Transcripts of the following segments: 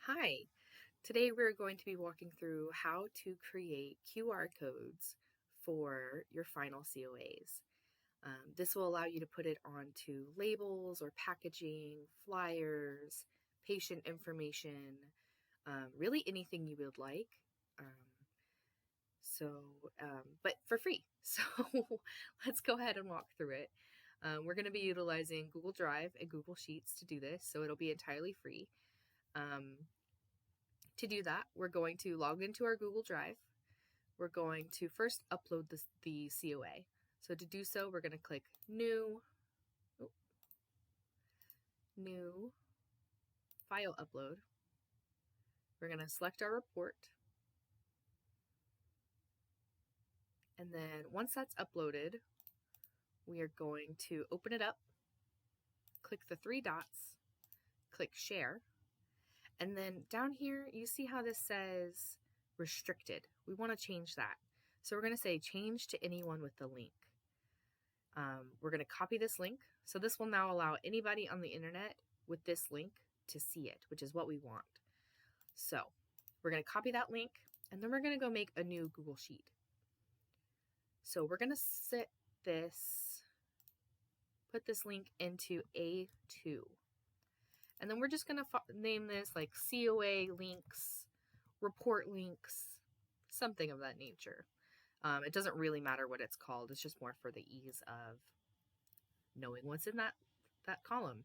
Hi, today we're going to be walking through how to create QR codes for your final COAs. This will allow you to put it onto labels or packaging, flyers, patient information, really anything you would like. But for free. So let's go ahead and walk through it. We're going to be utilizing Google Drive and Google Sheets to do this, so it'll be entirely free. To do that, we're going to log into our Google Drive. We're going to first upload the COA. So to do so, we're going to click New File Upload. We're going to select our report. And then once that's uploaded, we are going to open it up, click the three dots, click Share. And then down here, you see how this says restricted. We want to change that. So we're going to say change to anyone with the link. We're going to copy this link. So this will now allow anybody on the internet with this link to see it, which is what we want. So we're going to copy that link, and then we're going to go make a new Google Sheet. So we're going to put this link into A2. And then we're just going to name this like COA links, report links, something of that nature. It doesn't really matter what it's called. It's just more for the ease of knowing what's in that column.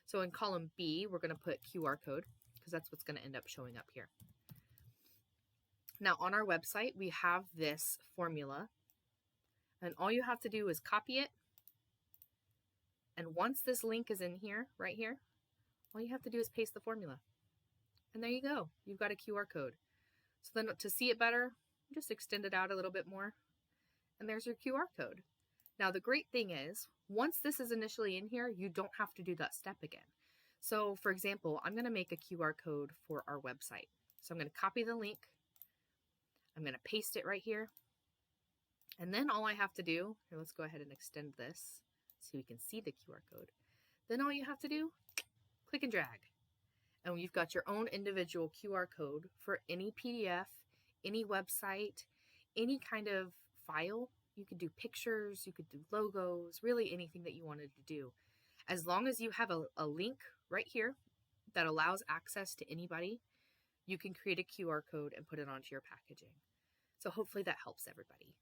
So in column B, we're going to put QR code because that's what's going to end up showing up here. Now on our website, we have this formula, and all you have to do is copy it. And once this link is in here, right here, all you have to do is paste the formula. And there you go. You've got a QR code. So then to see it better, just extend it out a little bit more. And there's your QR code. Now the great thing is, once this is initially in here, you don't have to do that step again. So for example, I'm going to make a QR code for our website. So I'm going to copy the link. I'm going to paste it right here. And then all I have to do, here, let's go ahead and extend this so you can see the QR code. Then all you have to do, click and drag. And you've got your own individual QR code for any PDF, any website, any kind of file. You could do pictures, you could do logos, really anything that you wanted to do. As long as you have a link right here that allows access to anybody, you can create a QR code and put it onto your packaging. So hopefully that helps everybody.